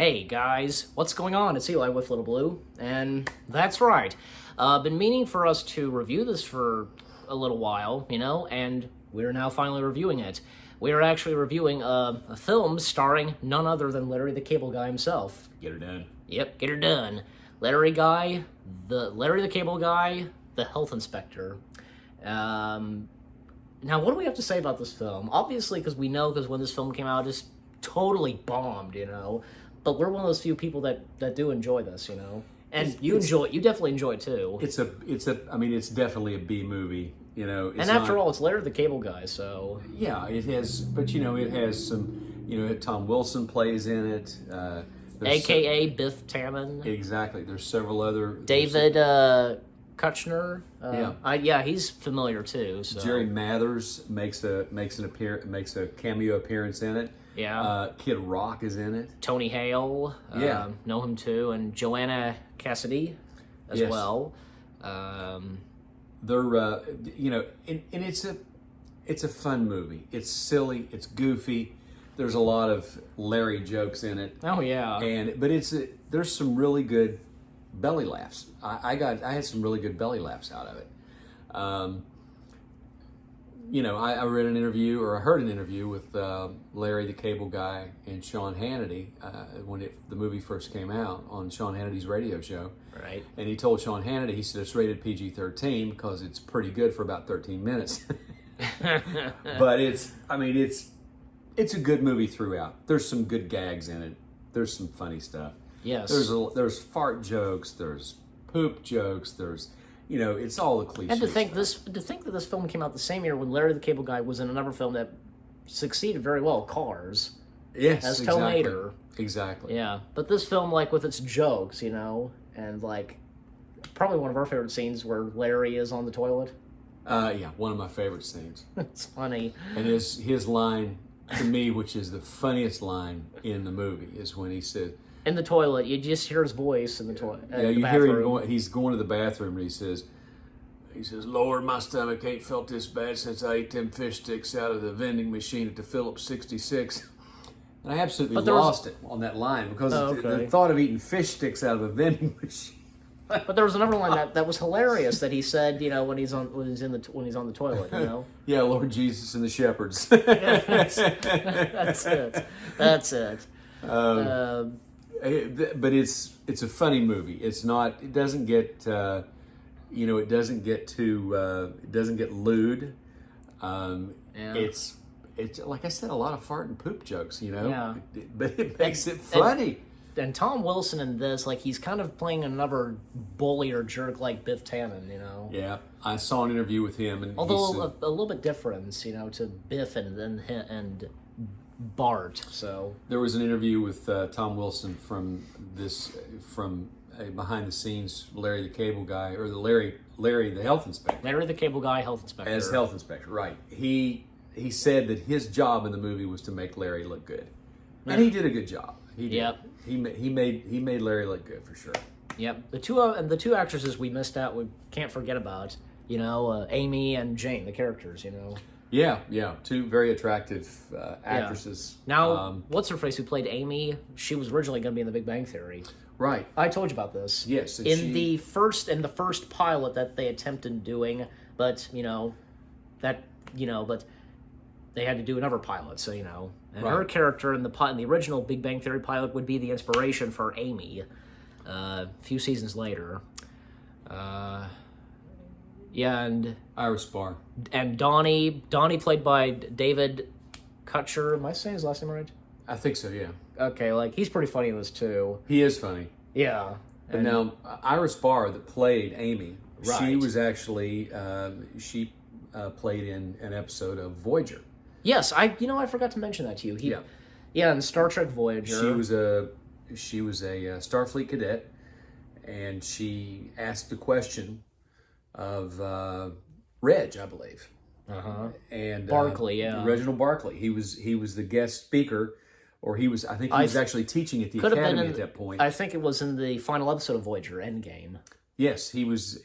Hey guys, what's going on? It's Eli with Little Blue, and that's right. Been meaning for us to review this for a little while, and we're now finally reviewing it. We are actually reviewing a film starring none other than Larry the Cable Guy himself. Get her done. Yep, get her done. Larry the Cable Guy, the health inspector. Now, what do we have to say about this film? Obviously, because when this film came out, it just totally bombed, But we're one of those few people that do enjoy this, And you definitely enjoy it too. It's definitely a B movie, And after all, it's Larry the Cable Guy, so... Yeah, it has, but it has some, Tom Wilson plays in it. AKA Biff Tannen. Exactly. There's several other... David Kushner. Yeah, he's familiar too. So. Jerry Mathers makes a cameo appearance in it. Yeah. Kid Rock is in it. Tony Hale. Know him too, and Joanna Cassidy as well. They're and it's a fun movie. It's silly. It's goofy. There's a lot of Larry jokes in it. Oh yeah. But there's some really good belly laughs. I had some really good belly laughs out of it. I read an interview, or I heard an interview with Larry the Cable Guy and Sean Hannity when the movie first came out on Sean Hannity's radio show. Right. And he told Sean Hannity, he said it's rated PG-13 because it's pretty good for about 13 minutes. But it's a good movie throughout. There's some good gags in it. There's some funny stuff. Yes. There's fart jokes. There's poop jokes. There's it's all the cliches. And to think that this film came out the same year when Larry the Cable Guy was in another film that succeeded very well, Cars. Yes, as exactly. Tow Mater. Exactly. Yeah, but this film, with its jokes, and probably one of our favorite scenes where Larry is on the toilet. Yeah, one of my favorite scenes. It's funny. And his line to me, which is the funniest line in the movie, is when he said, in the toilet, you just hear his voice in the toilet. Yeah, you hear him going. He's going to the bathroom, and he says, "Lord, my stomach ain't felt this bad since I ate them fish sticks out of the vending machine at the Phillips 66." And I absolutely lost it on that line because the thought of eating fish sticks out of a vending machine. But there was another line that was hilarious that he said, when he's on the toilet, Yeah, Lord Jesus and the shepherds. That's it. But it's a funny movie. It's not. It doesn't get. It doesn't get too. It doesn't get lewd. It's like I said, a lot of fart and poop jokes. Yeah. But it makes it funny. And Tom Wilson in this, he's kind of playing another bully or jerk like Biff Tannen, Yeah, I saw an interview with him, and although a little bit different, to Biff and Bart. So there was an interview with Tom Wilson from behind the scenes Larry the Cable Guy, or Larry the health inspector. Larry the Cable Guy, health inspector. As health inspector, right? He said that his job in the movie was to make Larry look good, and he did a good job. He did. Yep. He made Larry look good for sure. Yep. The two actresses we missed out, we can't forget about. Amy and Jane, the characters. Yeah, two very attractive actresses. Yeah. Now, what's her face who played Amy? She was originally going to be in The Big Bang Theory. Right. I told you about this. Yes. The first pilot that they attempted doing, but but they had to do another pilot. So and her character in the original Big Bang Theory pilot would be the inspiration for Amy. A few seasons later. And Iris Barr. And Donnie played by David Kutcher. Am I saying his last name right? I think so, yeah. Okay, he's pretty funny in this too. He is funny. Yeah. But now, Iris Barr that played Amy, right. She was actually, played in an episode of Voyager. Yes, I forgot to mention that to you. Yeah, in Star Trek Voyager. She was a Starfleet cadet, and she asked the question of Reg, I believe. And Barclay, Reginald Barclay. He was the guest speaker, or I think he was actually teaching at the academy at that point. I think it was in the final episode of Voyager, Endgame. Yes, he was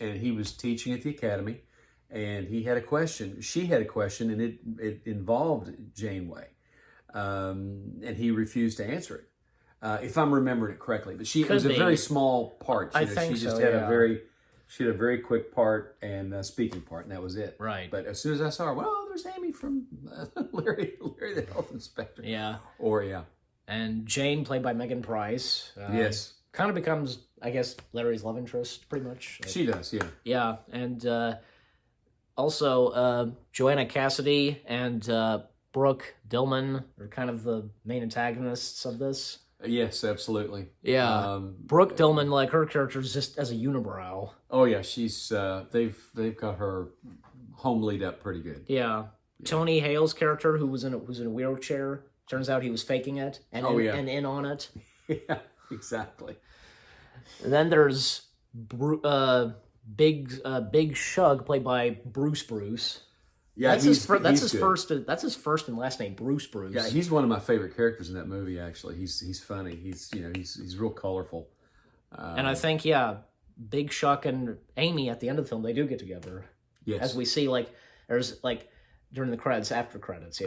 teaching at the academy, and he had a question. She had a question, and it involved Janeway, and he refused to answer it. if I'm remembering it correctly. But it Could was a be. very small part. I think she just so, had yeah. she had a very quick part and a speaking part, and that was it. Right. But as soon as I saw her, well, there's Amy from Larry the Health Inspector. Yeah. Or yeah. And Jane, played by Megan Price. Yes. Kind of becomes, I guess, Larry's love interest, pretty much. Like, She does, yeah. yeah, and also Joanna Cassidy and Brooke Dillman are kind of the main antagonists of this. Yes, absolutely. Yeah, Brooke Dillman, like her character is just as a unibrow. Oh yeah, she's they've got her home lead up pretty good. Yeah. Tony Hale's character, who was in a wheelchair, turns out he was faking it and and in on it. Yeah, exactly. And then there's Big Shug, played by Bruce. Yeah, That's he's his good. first. That's his first and last name, Bruce. Yeah, he's one of my favorite characters in that movie. Actually, he's funny. He's real colorful. And I think Big Shug and Amy at the end of the film, they do get together. Yes, As we see, there's during the credits, after credits,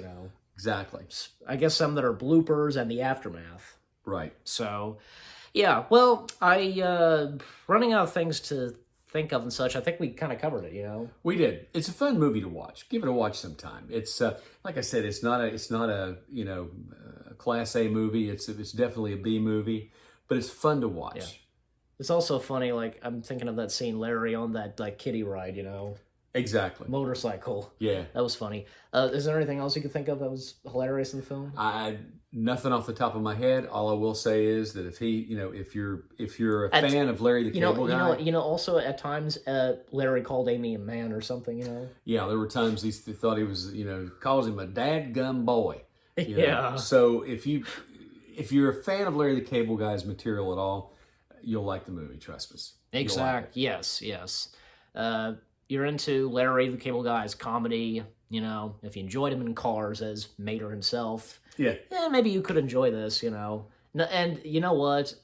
exactly. I guess some that are bloopers and the aftermath. Right. So, yeah. Well, I running out of things to think of and such. I think we kind of covered it. We did. It's a fun movie to watch. Give it a watch sometime. It's like I said, it's not a a class A movie. It's definitely a B movie, but it's fun to watch. Yeah. It's also funny. I'm thinking of that scene, Larry on that kiddie ride. Exactly. Motorcycle. Yeah. That was funny. Is there anything else you could think of that was hilarious in the film? Nothing off the top of my head. All I will say is that if you're a fan of Larry the Cable Guy, also at times Larry called Amy a man or something. Yeah, there were times he thought he was, calls him a dadgum boy. Yeah. So if you're a fan of Larry the Cable Guy's material at all, you'll like the movie. Trust us. Exactly. Yes. You're into Larry the Cable Guy's comedy. If you enjoyed him in Cars as Mater himself, yeah, maybe you could enjoy this. And you know what?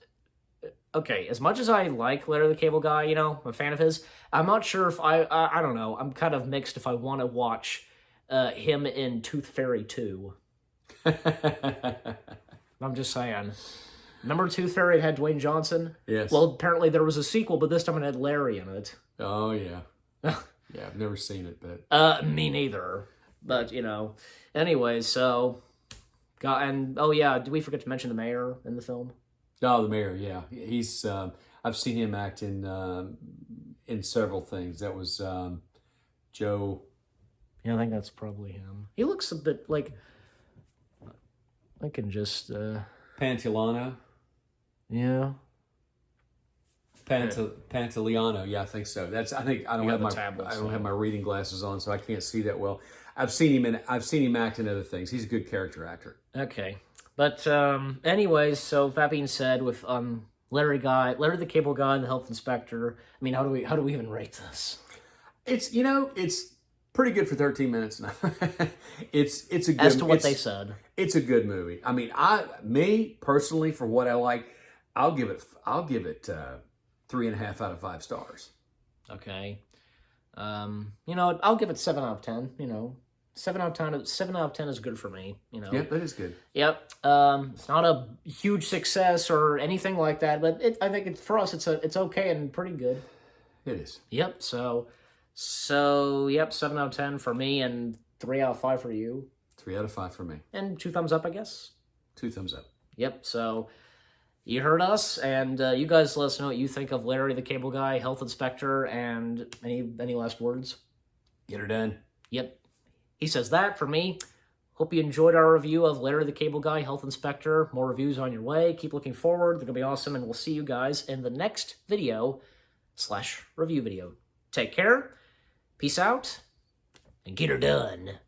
Okay, as much as I like Larry the Cable Guy, I'm a fan of his. I'm not sure if I don't know. I'm kind of mixed if I want to watch him in Tooth Fairy 2. I'm just saying. Remember Tooth Fairy? It had Dwayne Johnson? Yes. Well, apparently there was a sequel, but this time it had Larry in it. Oh, yeah. Yeah, I've never seen it, but... Me neither. But, Anyway, so... did we forget to mention the mayor in the film? Oh, the mayor, yeah. He's... I've seen him act in several things. That was Joe... Yeah, I think that's probably him. He looks a bit like... I can just... Pantoliano? Yeah. Pantoliano, yeah, I think so. I don't have my reading glasses on, so I can't see that well. I've seen him act in other things. He's a good character actor. Okay, but anyways, so that being said, with Larry the Cable Guy, and the Health Inspector. I mean, how do we even rate this? It's pretty good for 13 minutes now. it's a good, as to what they said. It's a good movie. I mean, me personally, for what I like, I'll give it 3.5 out of 5 stars. Okay. I'll give it 7 out of 10. 7 out of 10 is good for me. Yep, that is good. Yep. It's not a huge success or anything like that, but I think for us it's okay and pretty good. It is. Yep. So yep, 7 out of 10 for me and 3 out of 5 for you. 3 out of 5 for me. And 2 thumbs up, I guess. 2 thumbs up. Yep. So you heard us, and you guys let us know what you think of Larry the Cable Guy, Health Inspector, and any last words? Get her done. Yep. He says that for me. Hope you enjoyed our review of Larry the Cable Guy, Health Inspector. More reviews on your way. Keep looking forward. They're going to be awesome, and we'll see you guys in the next video/review video. Take care. Peace out, and get her done.